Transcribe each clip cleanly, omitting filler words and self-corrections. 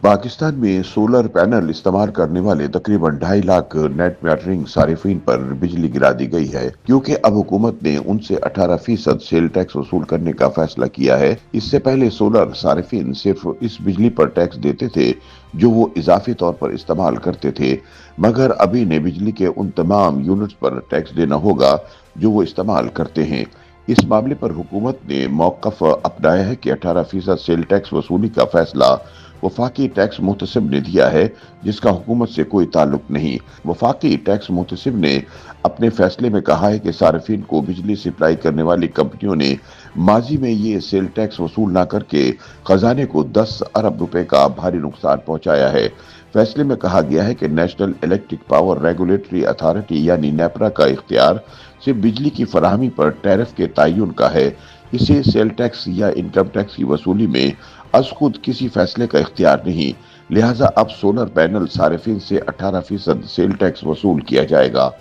पाकिस्तान में solar panel इस्तेमाल करने वाले तकरीबन 2.5 लाख नेट मीटरिंग सारिफिन पर बिजली गिरा दी गई है, क्योंकि अब हुकूमत ने उनसे 18% सेल टैक्स वसूल करने का फैसला किया है। इससे पहले सोलर सारिफिन सिर्फ इस बिजली पर टैक्स देते थे जो वो इजाफी तौर पर इस्तेमाल करते थे, मगर अभी इन्हें बिजली के उन तमाम यूनिट्स पर टैक्स देना होगा जो वो इस्तेमाल करते हैं। इस मामले पर हुकूमत ने मौक़िफ़ अपनाया है कि 18% सेल टैक्स वसूली का फैसला वफाकी टैक्स मुहतसिब ने दिया है, जिसका हुकूमत से कोई ताल्लुक नहीं। वफाकी टैक्स मुहतसिब ने अपने फैसले में कहा है कि सार्फिन को बिजली सप्लाई करने वाली कंपनियों ने माजी में ये सेल टैक्स वसूल न करके खजाने को 10 अरब रुपए का भारी नुकसान पहुंचाया है। फैसले में कहा गया है कि national electric power regulatory authority यानी नेपरा का इख्तियार सिर्फ बिजली की फराहमी पर टैरिफ के तयन का है। इसे सेल टैक्स या इनकम टैक्स की वसूली में अज खुद किसी फैसले का इख्तियार नहीं, लिहाजा अब सोलर पैनल सारिफिन से 18% सेल टैक्स वसूल किया जाएगा।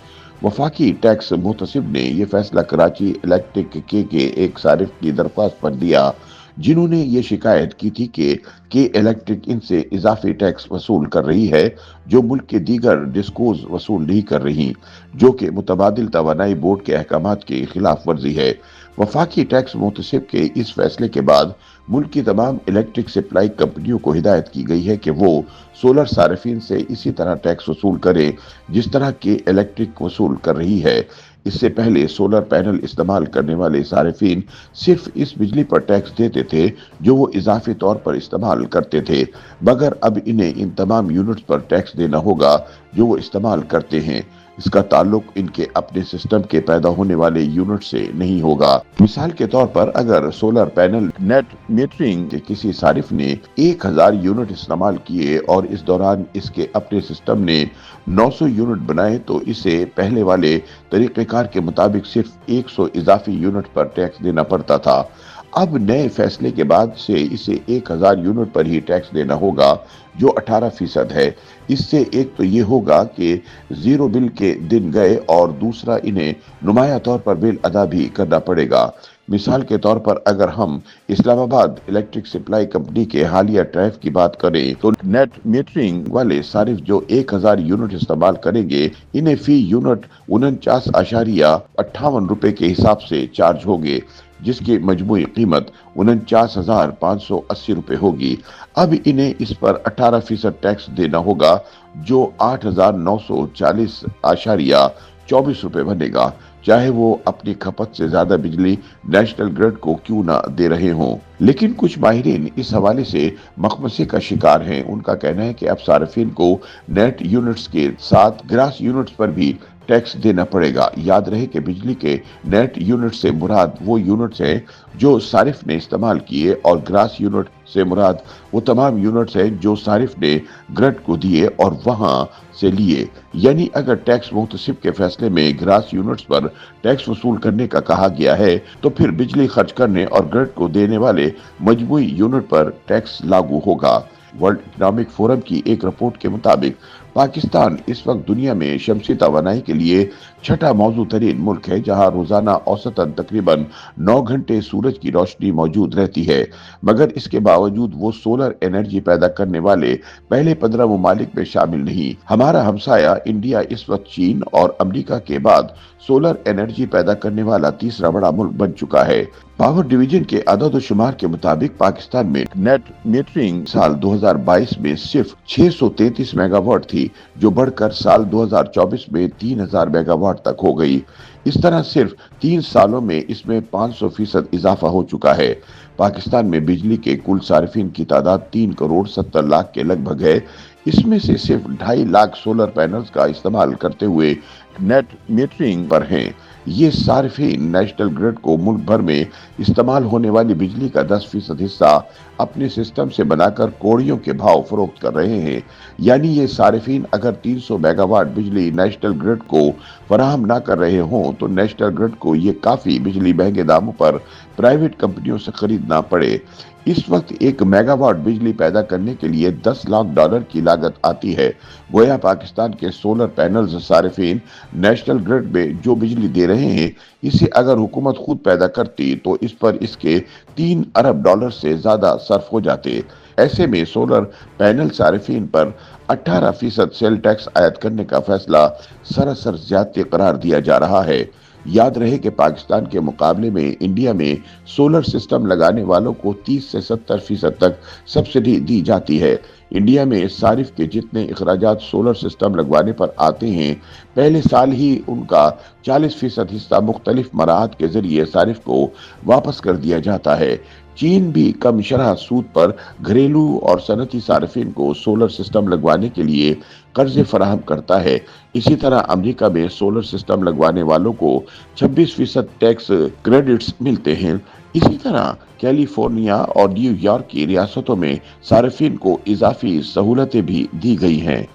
वफाकी टैक्स मुहतसिब ने यह फैसला कराची इलेक्ट्रिक के एक सारिफ की दरख्वास्त पर दिया, जिन्होंने ये शिकायत की थी कि के इलेक्ट्रिक इनसे इजाफी टैक्स वसूल कर रही है जो मुल्क के दीगर डिस्कोज वसूल नहीं कर रही, जो कि मुतबादिल तवानाई बोर्ड के अहकामात की खिलाफ वर्जी है। वफाकी टैक्स मुहतसिब के इस फैसले के बाद मुल्क की तमाम इलेक्ट्रिक सप्लाई कंपनियों को हिदायत की गई है कि वो सोलर सारिफिन से इसी तरह टैक्स वसूल करें जिस तरह के इलेक्ट्रिक वसूल कर रही है। इससे पहले सोलर पैनल इस्तेमाल करने वाले सारिफिन सिर्फ इस बिजली पर टैक्स देते थे जो वो इजाफी तौर पर इस्तेमाल करते थे, मगर अब इन्हें इन तमाम यूनिट्स पर टैक्स देना होगा जो वो इस्तेमाल करते हैं। इसका ताल्लुक इनके अपने सिस्टम के पैदा होने वाले यूनिट से नहीं होगा। मिसाल के तौर पर अगर सोलर पैनल नेट मीटरिंग के किसी सारिफ ने 1000 यूनिट इस्तेमाल किए और इस दौरान इसके अपने सिस्टम ने 900 यूनिट बनाए तो इसे पहले वाले तरीक़ेकार के मुताबिक सिर्फ 100 इजाफी यूनिट पर टैक्स देना पड़ता था। अब नए फैसले के बाद से इसे 1000 यूनिट पर ही टैक्स देना होगा जो 18% है। इससे एक तो ये होगा कि जीरो बिल के दिन गए और दूसरा इन्हें नुमाया तौर पर बिल अदा भी करना पड़ेगा। मिसाल के तौर पर अगर हम इस्लामाबाद इलेक्ट्रिक सप्लाई कंपनी के हालिया टैरिफ की बात करें तो नेट मीटरिंग वाले सारिफ जो 1000 यूनिट इस्तेमाल करेंगे इन्हें फी यूनिट 49.58 रुपए के हिसाब से चार्ज होंगे, जिसकी मजमूई कीमत 49,580 रुपए होगी। अब इन्हें इस पर 18% टैक्स देना होगा जो 8,940.24 रुपए बनेगा, चाहे वो अपनी खपत से ज्यादा बिजली नेशनल ग्रिड को क्यों ना दे रहे हों। लेकिन कुछ माहिरीन इस हवाले से मखमसे का शिकार हैं। उनका कहना है कि अब सार्फिन को नेट यूनिट्स के साथ ग्रास यूनिट्स पर भी टैक्स देना पड़ेगा। याद रहे कि बिजली के नेट यूनिट से मुराद वो यूनिट्स हैं जो सारिफ ने इस्तेमाल किए और ग्रास यूनिट से मुराद वो तमाम यूनिट्स हैं जो सारिफ ने ग्रिड को दिए और वहां से लिए। यानी अगर टैक्स मुहतसिब के फैसले में ग्रास यूनिट्स पर टैक्स वसूल करने का कहा गया है तो फिर बिजली खर्च करने और ग्रिड को देने वाले मजमूई यूनिट पर टैक्स लागू होगा। वर्ल्ड इकोनॉमिक फोरम की एक रिपोर्ट के मुताबिक पाकिस्तान इस वक्त दुनिया में शमसी तवानाई के लिए छठा मौजूद तरीन मुल्क है, जहां रोजाना औसतन तकरीबन 9 घंटे सूरज की रोशनी मौजूद रहती है, मगर इसके बावजूद वो सोलर एनर्जी पैदा करने वाले पहले 15 ममालिक में शामिल नहीं। हमारा हमसाया इंडिया इस वक्त चीन और अमेरिका के बाद सोलर एनर्जी पैदा करने वाला तीसरा बड़ा मुल्क बन चुका है। पावर डिवीजन के अदद शुमार के मुताबिक पाकिस्तान में नेट मीटरिंग साल 2022 में सिर्फ 633 मेगावाट थी, जो बढ़कर साल 2024 में 3000 मेगावाट तक हो गई। इस तरह सिर्फ 3 सालों में इसमें 500% इजाफा हो चुका है। पाकिस्तान में बिजली के कुल सार्फिन की तादाद 3 करोड़ 70 लाख के लगभग है। इसमें से सिर्फ 2.5 लाख सोलर पैनल्स का इस्तेमाल करते हुए नेट मीटरिंग पर हैं। ये सार्फिन नेशनल ग्रिड को मुल्क भर में इस्तेमाल होने वाली बिजली का 10% हिस्सा अपने सिस्टम से बनाकर कौड़ियों के भाव फरोख्त कर रहे हैं। यानी ये सार्फिन अगर 300 मेगावाट बिजली नेशनल ग्रिड को फराहम ना कर रहे हों तो नेशनल ग्रिड को ये काफी बिजली महंगे दामों पर प्राइवेट कंपनियों से खरीदना पड़े। इस वक्त 1 मेगावाट बिजली पैदा करने के लिए $10 लाख की लागत आती है। गोया पाकिस्तान के सोलर पैनल्स सारिफिन नेशनल ग्रिड में जो बिजली दे रहे हैं, इसे अगर हुकूमत खुद पैदा करती तो इस पर इसके $3 अरब से ज्यादा सर्फ हो जाते। ऐसे में सोलर पैनल सार्फिन पर 18% सेल टैक्स आयद करने का फैसला सरासर ज्यादती करार दिया जा रहा है। याद रहे कि पाकिस्तान के मुकाबले में इंडिया में सोलर सिस्टम लगाने वालों को 30 से 70% तक सब्सिडी दी जाती है। इंडिया में सारिफ के जितने अखराजात सोलर सिस्टम लगवाने पर आते हैं, पहले साल ही उनका 40% हिस्सा मुख्तलिफ मराहत के जरिए सारिफ को वापस कर दिया जाता है। चीन भी कम शरह सूद पर घरेलू और सनती सार्फिन को सोलर सिस्टम लगवाने के लिए कर्जे फराहम करता है। इसी तरह अमेरिका में सोलर सिस्टम लगवाने वालों को 26% टैक्स क्रेडिट्स मिलते हैं। इसी तरह कैलिफोर्निया और न्यूयॉर्क की रियासतों में सार्फिन को इजाफी सहूलतें भी दी गई हैं।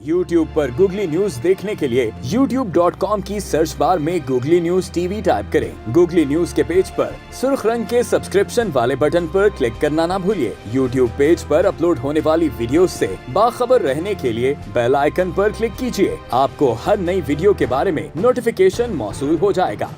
YouTube पर गूगली न्यूज देखने के लिए youtube.com की सर्च बार में गूगली न्यूज टीवी टाइप करें। गूगली न्यूज के पेज पर सुर्ख रंग के सब्सक्रिप्शन वाले बटन पर क्लिक करना ना भूलिए। YouTube पेज पर अपलोड होने वाली वीडियोस से बाखबर रहने के लिए बेल आइकन पर क्लिक कीजिए। आपको हर नई वीडियो के बारे में नोटिफिकेशन मौसूल हो जाएगा।